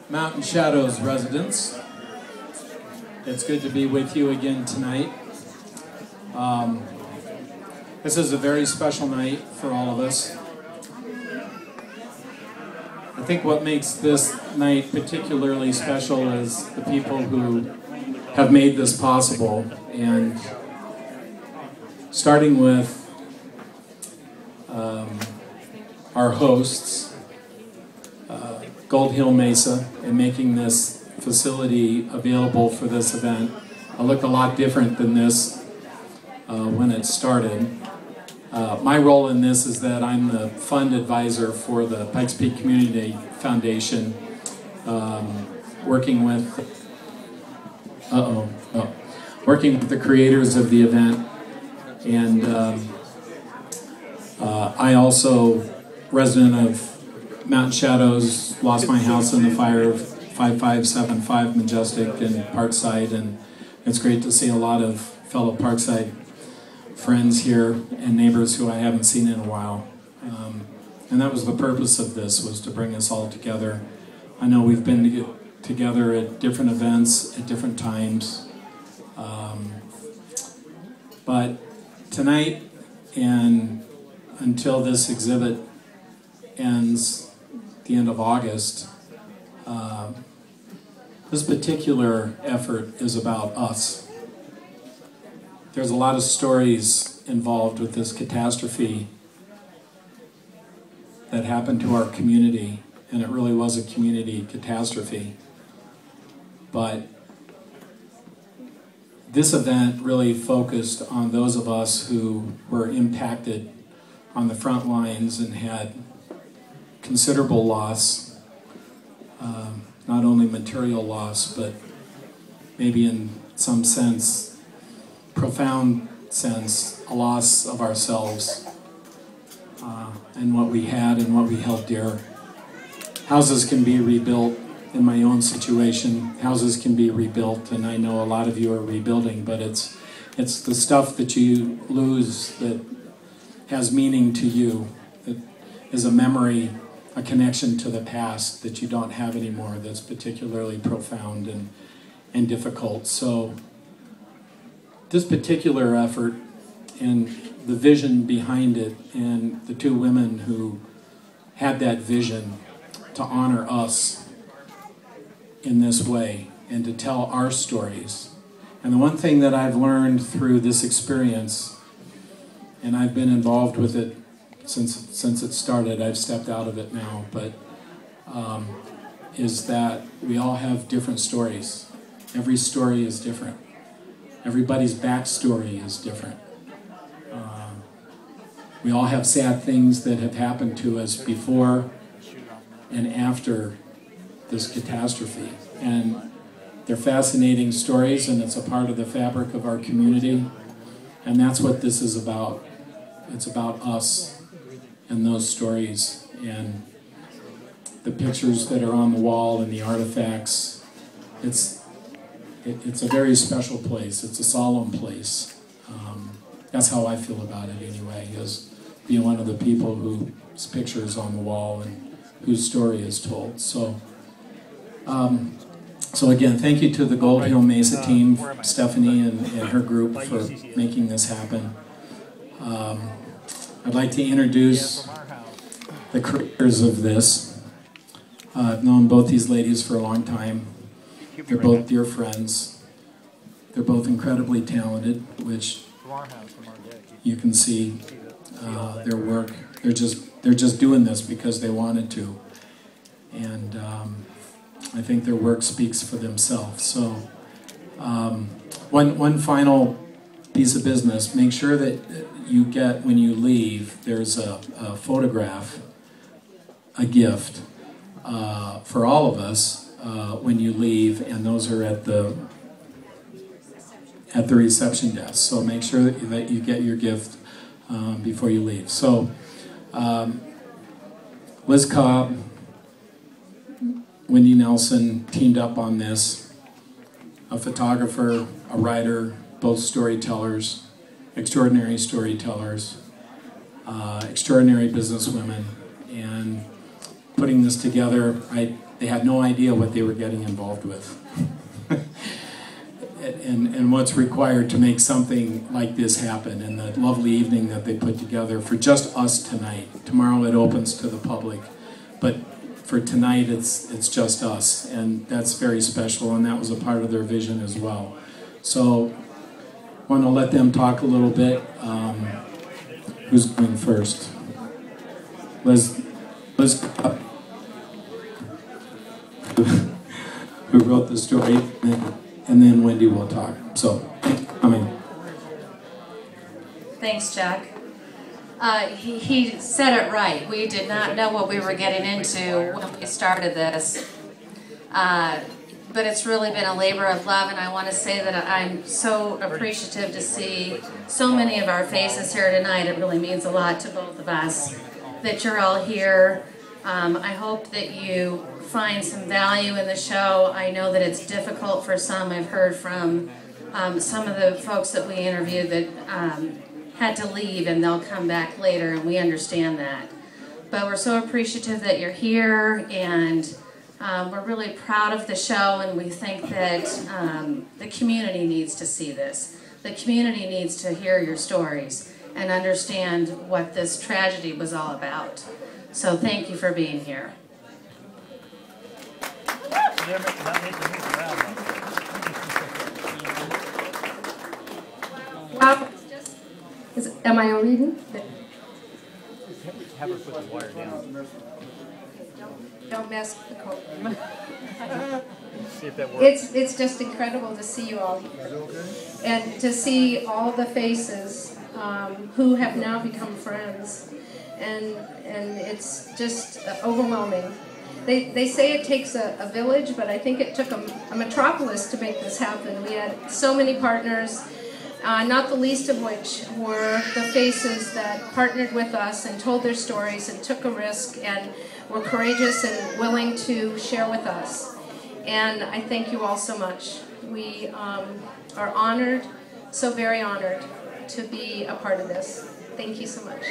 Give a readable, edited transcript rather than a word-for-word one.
Mountain Shadows residents. It's good to be with you again tonight. This is a very special night for all of us. I think what makes this night particularly special is the people who have made this possible, and starting with our hosts, Gold Hill Mesa, and making this facility available for this event. It looked a lot different than this when it started. My role in this is that I'm the fund advisor for the Pikes Peak Community Foundation, working with the creators of the event, and I also, resident of Mountain Shadows, lost my house in the fire of 5575 Majestic and Parkside, and it's great to see a lot of fellow Parkside friends here and neighbors who I haven't seen in a while. And that was the purpose of this, was to bring us all together. I know we've been together at different events at different times, but tonight and until this exhibit ends at the end of August, this particular effort is about us. There's a lot of stories involved with this catastrophe that happened to our community, and it really was a community catastrophe. But this event really focused on those of us who were impacted on the front lines and had considerable loss, not only material loss, but maybe in some sense, profound sense, a loss of ourselves and what we had and what we held dear. Houses can be rebuilt. In my own situation, houses can be rebuilt, and I know a lot of you are rebuilding, but it's the stuff that you lose that has meaning to you, that is a memory, a connection to the past that you don't have anymore, that's particularly profound and difficult. So this particular effort and the vision behind it, and the two women who had that vision to honor us in this way and to tell our stories. And the one thing that I've learned through this experience, and I've been involved with it since it started, I've stepped out of it now, but is that we all have different stories. Every story is different. Everybody's backstory is different. We all have sad things that have happened to us before and after this catastrophe. And they're fascinating stories, and it's a part of the fabric of our community. And that's what this is about. It's about us and those stories and the pictures that are on the wall and the artifacts. It's a very special place. It's a solemn place. That's how I feel about it anyway, is being one of the people whose picture is on the wall and whose story is told. So, so again, thank you to the Gold Hill Mesa team, Stephanie and her group, for making this happen. I'd like to introduce the creators of this. I've known both these ladies for a long time. They're both dear friends. They're both incredibly talented, which you can see their work. They're just doing this because they wanted to, and I think their work speaks for themselves. So, one final piece of business: make sure that you get, when you leave, there's a photograph, a gift for all of us when you leave, and those are at the reception desk. So make sure that you get your gift before you leave. So Liz Cobb, Wendy Nelson teamed up on this, a photographer, a writer, both storytellers, extraordinary storytellers, extraordinary businesswomen, and putting this together, they had no idea what they were getting involved with. And what's required to make something like this happen, and the lovely evening that they put together for just us tonight. Tomorrow it opens to the public, but for tonight it's just us, and that's very special, and that was a part of their vision as well. So I want to let them talk a little bit. Who's going first? Liz, who wrote the story, and then Wendy will talk. So, thank you for coming. Thanks, Jack. He said it right. We did not know what we were getting into when we started this. But it's really been a labor of love, and I want to say that I'm so appreciative to see so many of our faces here tonight. It really means a lot to both of us that you're all here. I hope that you find some value in the show. I know that it's difficult for some. I've heard from some of the folks that we interviewed that had to leave, and they'll come back later, and we understand that. But we're so appreciative that you're here, and we're really proud of the show, and we think that the community needs to see this. The community needs to hear your stories and understand what this tragedy was all about. So thank you for being here. Am I reading? Have her put the wire down. Don't mess with the coat. See if that works. It's just incredible to see you all here, and to see all the faces who have now become friends, and it's just overwhelming. They say it takes a village, but I think it took a metropolis to make this happen. We had so many partners, not the least of which were the faces that partnered with us and told their stories and took a risk and were courageous and willing to share with us. And I thank you all so much. We are honored, so very honored, to be a part of this. Thank you so much.